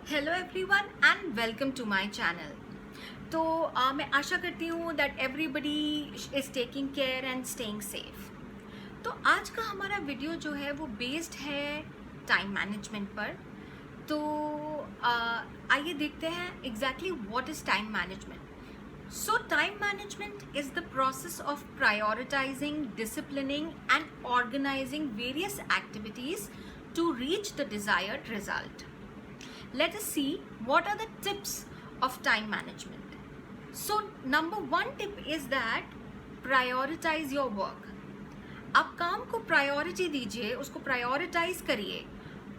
Hello everyone and welcome to my channel. तो मैं आशा करती हूँ that everybody is taking care and staying safe. तो आज का हमारा वीडियो जो है वो बेस्ड है टाइम मैनेजमेंट पर। तो आइए देखते हैं exactly what is time management. So, time management is the process of prioritizing, disciplining, and organizing various activities to reach the desired result. Let us see what are the tips of time management. So, number one tip is that prioritize your work. आप काम को priority दीजिए, उसको prioritise करिए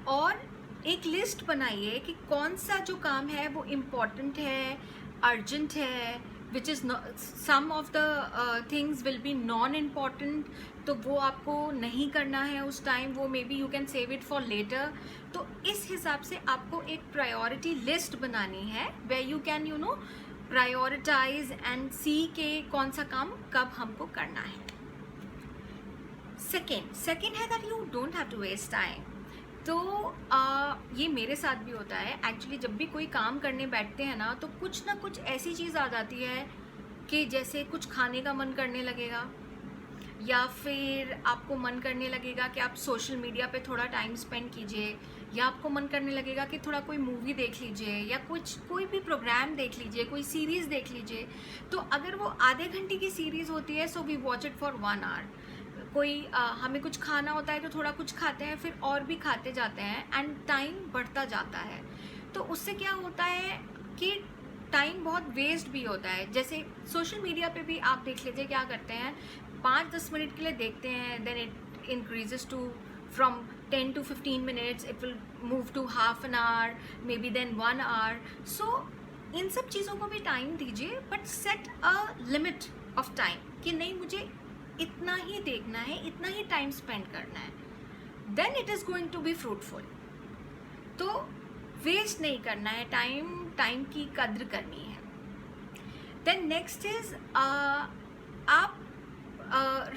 और एक list बनाइए कि कौन सा जो काम है वो इम्पॉर्टेंट है, अर्जेंट है, which is some of the things will be non important, तो वो आपको नहीं करना है उस टाइम, वो may be you can save it for later. तो इस हिसाब से आपको एक प्रायोरिटी लिस्ट बनानी है way you can prioritise and see के कौन सा काम कब हमको करना है। सेकेंड है that you don't have to waste time. तो ये मेरे साथ भी होता है एक्चुअली। जब भी कोई काम करने बैठते हैं ना तो कुछ ना कुछ ऐसी चीज़ आ जाती है कि जैसे कुछ खाने का मन करने लगेगा या फिर आपको मन करने लगेगा कि आप सोशल मीडिया पे थोड़ा टाइम स्पेंड कीजिए, या आपको मन करने लगेगा कि थोड़ा कोई मूवी देख लीजिए या कोई भी प्रोग्राम देख लीजिए, कोई सीरीज़ देख लीजिए। तो अगर वो आधे घंटे की सीरीज़ होती है so we watch it for 1 hour. कोई हमें कुछ खाना होता है तो थोड़ा कुछ खाते हैं, फिर और भी खाते जाते हैं एंड टाइम बढ़ता जाता है। तो उससे क्या होता है कि टाइम बहुत वेस्ट भी होता है। जैसे सोशल मीडिया पे भी आप देख लीजिए क्या करते हैं, 5-10 मिनट के लिए देखते हैं, then it increases to from 10 to 15 minutes, it will move to half an hour, maybe then 1 hour. So इन सब चीज़ों को भी टाइम दीजिए, but set a limit of time कि नहीं मुझे इतना ही देखना है, इतना ही टाइम स्पेंड करना है, then it is going to be fruitful. तो वेस्ट नहीं करना है टाइम की कद्र करनी है। देन नेक्स्ट इज आप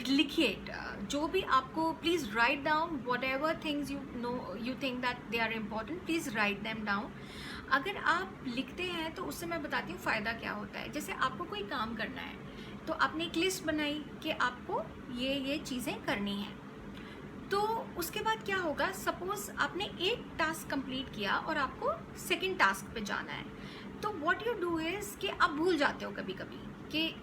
लिखिए जो भी आपको, please write down whatever things you think that they are important, please write them down. अगर आप लिखते हैं तो उससे मैं बताती हूँ फ़ायदा क्या होता है। जैसे आपको कोई काम करना है तो आपने एक लिस्ट बनाई कि आपको ये चीज़ें करनी है। तो उसके बाद क्या होगा, सपोज़ आपने एक टास्क कंप्लीट किया और आपको सेकंड टास्क पे जाना है, तो व्हाट यू डू इज़ कि आप भूल जाते हो कभी कभी कि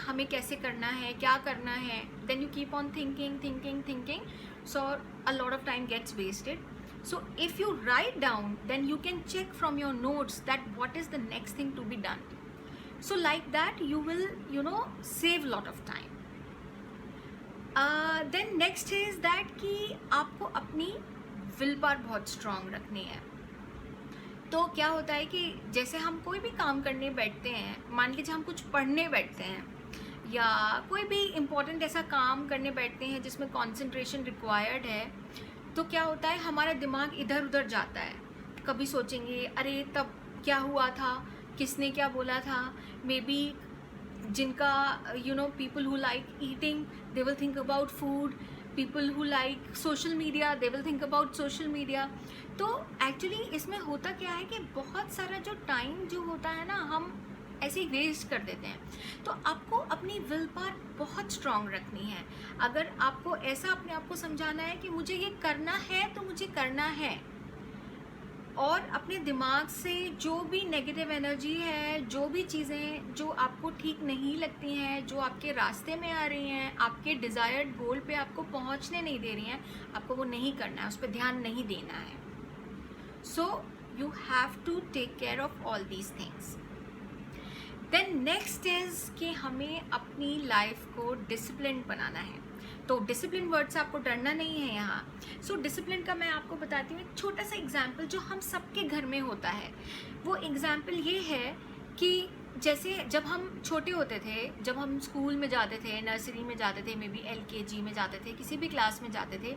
हमें कैसे करना है, क्या करना है। Then you keep on thinking, so a lot of time gets wasted. So if you write down, then you can check from your notes that what is the next thing to be done. So like that you will save a lot of time. Then next is that कि आपको अपनी will power बहुत strong रखनी है। तो क्या होता है कि जैसे हम कोई भी काम करने बैठते हैं, मान लीजिए हम कुछ पढ़ने बैठते हैं या कोई भी इम्पोर्टेंट ऐसा काम करने बैठते हैं जिसमें कंसंट्रेशन रिक्वायर्ड है, तो क्या होता है हमारा दिमाग इधर उधर जाता है। कभी सोचेंगे अरे तब क्या हुआ था, किसने क्या बोला था, मे बी जिनका people who like eating they will think about food, people who like social media they will think about social media. तो एक्चुअली इसमें होता क्या है कि बहुत सारा जो टाइम जो होता है ना हम ऐसे ही वेस्ट कर देते हैं। तो आपको अपनी विल पावर बहुत स्ट्रांग रखनी है। अगर आपको ऐसा अपने आप को समझाना है कि मुझे ये करना है तो मुझे करना है, और अपने दिमाग से जो भी नेगेटिव एनर्जी है, जो भी चीज़ें जो आपको ठीक नहीं लगती हैं, जो आपके रास्ते में आ रही हैं, आपके डिज़ायर्ड गोल पे आपको पहुंचने नहीं दे रही हैं, आपको वो नहीं करना है, उस पर ध्यान नहीं देना है। So you have to take care of all these things. Then next is कि हमें अपनी लाइफ को डिसिप्लिन बनाना है। तो डिसिप्लिन वर्ड से आपको डरना नहीं है यहाँ। सो डिसिप्लिन का मैं आपको बताती हूँ एक छोटा सा एग्जाम्पल जो हम सबके घर में होता है। वो एग्जाम्पल ये है कि जैसे जब हम छोटे होते थे, जब हम स्कूल में जाते थे, नर्सरी में जाते थे, मे बी LKG में जाते थे, किसी भी क्लास में जाते थे,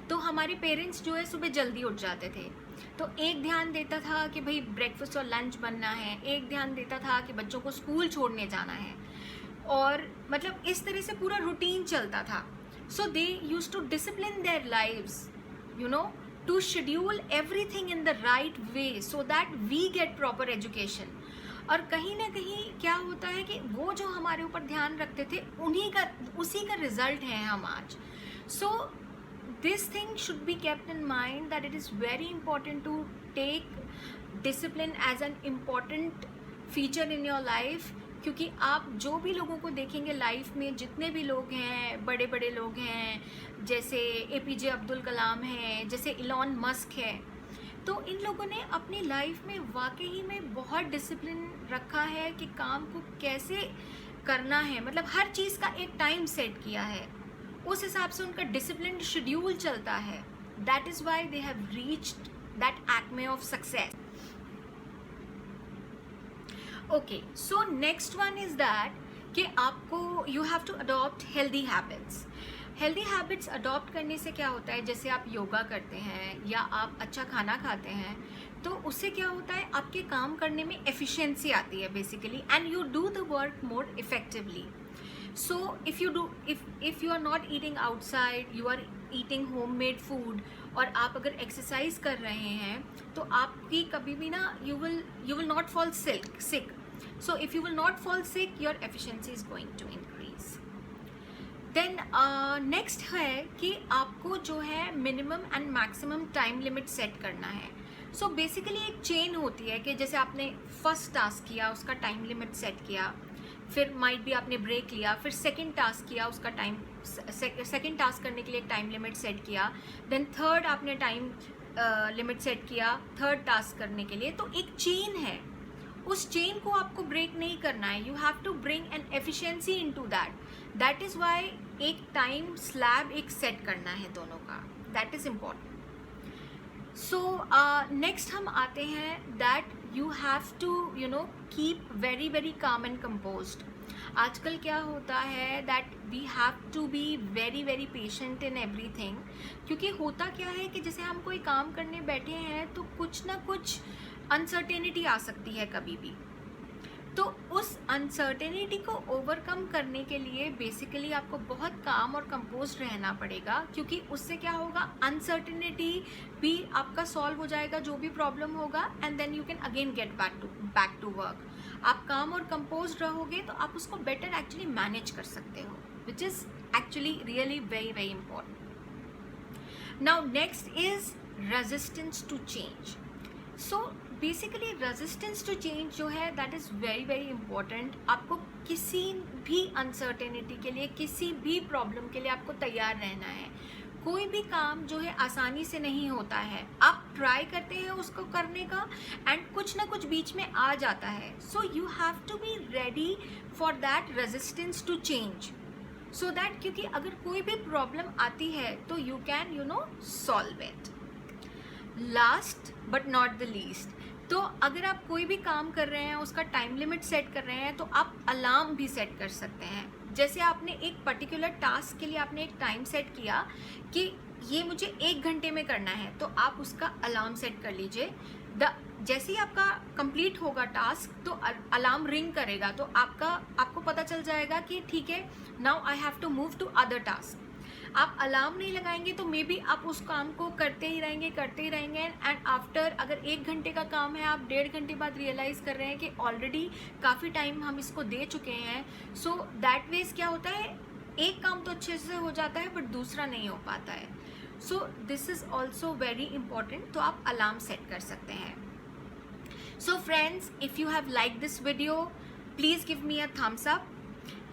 तो हमारे पेरेंट्स जो है सुबह जल्दी उठ जाते थे। तो एक ध्यान देता था कि भाई ब्रेकफास्ट और लंच बनना है, एक ध्यान देता था कि बच्चों को स्कूल छोड़ने जाना है, और मतलब इस तरह से पूरा रूटीन चलता था। So they used to discipline their lives to schedule everything in the right way so that we get proper education. और कहीं ना कहीं क्या होता है कि वो जो हमारे ऊपर ध्यान रखते थे उसी का रिजल्ट है हम आज. सो this thing should be kept in mind that it is very important to take discipline as an important feature in your life. क्योंकि आप जो भी लोगों को देखेंगे लाइफ में, जितने भी लोग हैं, बड़े बड़े लोग हैं, जैसे APJ अब्दुल कलाम है, जैसे इलॉन मस्क है, तो इन लोगों ने अपनी लाइफ में वाकई में बहुत डिसिप्लिन रखा है कि काम को कैसे करना है. मतलब हर चीज़ का एक टाइम सेट किया है, उस हिसाब से उनका डिसिप्लिन शेड्यूल चलता है. That is why they have reached that acme of success. Okay, so next one is that कि आपको you have to adopt healthy habits. Healthy habits adopt करने से क्या होता है, जैसे आप योगा करते हैं या आप अच्छा खाना खाते हैं, तो उससे क्या होता है, आपके काम करने में एफिशिएंसी आती है basically, and you do the work more effectively. So if you are not eating outside, you are eating homemade food, और आप अगर एक्सरसाइज कर रहे हैं तो आपकी कभी भी ना you will not fall sick. So if you will not fall sick, your efficiency is going to increase. Then next है कि आपको जो है minimum and maximum time limit set करना है. सो बेसिकली एक चेन होती है कि जैसे आपने फर्स्ट टास्क किया, उसका टाइम लिमिट सेट किया, फिर माइट भी आपने ब्रेक लिया, फिर सेकंड टास्क किया, उसका सेकंड टास्क करने के लिए एक टाइम लिमिट सेट किया, देन थर्ड आपने टाइम लिमिट सेट किया थर्ड टास्क करने के लिए. तो एक चेन है, उस चेन को आपको ब्रेक नहीं करना है. You have to bring an efficiency into that. That is why एक टाइम स्लैब एक सेट करना है दोनों का. That is important. So next हम आते हैं that you have to keep very very calm and composed. आजकल क्या होता है that we have to be very very patient in everything. क्योंकि होता क्या है कि जैसे हम कोई काम करने बैठे हैं तो कुछ ना कुछ अनसर्टेनिटी आ सकती है कभी भी. तो उस अनसर्टेनिटी को ओवरकम करने के लिए बेसिकली आपको बहुत काम और कंपोज रहना पड़ेगा. क्योंकि उससे क्या होगा, अनसर्टेनिटी भी आपका सॉल्व हो जाएगा जो भी प्रॉब्लम होगा, and then you can again get back to work. आप काम और कंपोज रहोगे तो आप उसको बेटर एक्चुअली मैनेज कर सकते हो, which is actually really very very important. Now next is resistance to change. So basically resistance to change जो है that is very very important. आपको किसी भी अनसर्टेनिटी के लिए, किसी भी प्रॉब्लम के लिए आपको तैयार रहना है. कोई भी काम जो है आसानी से नहीं होता है. आप ट्राई करते हैं उसको करने का एंड कुछ ना कुछ बीच में आ जाता है. So you have to be ready for that resistance to change, so that क्योंकि अगर कोई भी प्रॉब्लम आती है तो you can solve it. Last but not the least, तो अगर आप कोई भी काम कर रहे हैं, उसका टाइम लिमिट सेट कर रहे हैं, तो आप अलार्म भी सेट कर सकते हैं. जैसे आपने एक पर्टिकुलर टास्क के लिए आपने एक टाइम सेट किया कि ये मुझे 1 घंटे में करना है, तो आप उसका अलार्म सेट कर लीजिए. जैसे ही आपका कंप्लीट होगा टास्क तो अलार्म रिंग करेगा, तो आपको पता चल जाएगा कि ठीक है, now I have to move to other task. आप अलार्म नहीं लगाएंगे तो मे बी आप उस काम को करते ही रहेंगे एंड आफ्टर, अगर 1 घंटे का काम है, आप 1.5 घंटे बाद रियलाइज़ कर रहे हैं कि ऑलरेडी काफ़ी टाइम हम इसको दे चुके हैं. सो दैट वेज क्या होता है, एक काम तो अच्छे से हो जाता है बट दूसरा नहीं हो पाता है. So this is also very important. तो आप अलार्म सेट कर सकते हैं. So friends, if you have like this video, please give me a thumbs up,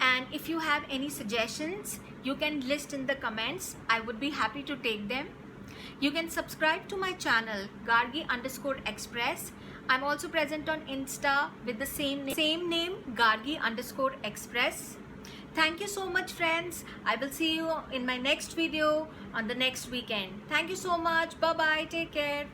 and if you have any suggestions you can list in the comments. I would be happy to take them. You can subscribe to my channel Gargi_Express. I'm also present on Insta with the same name Gargi_Express. Thank you so much friends. I will see you in my next video on the next weekend. Thank you so much. Bye bye. Take care.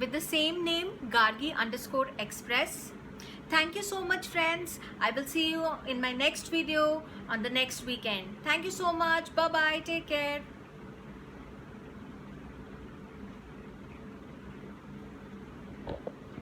with the same name, Gargi_Express. Thank you so much, friends. I will see you in my next video on the next weekend. Thank you so much. Bye bye. Take care.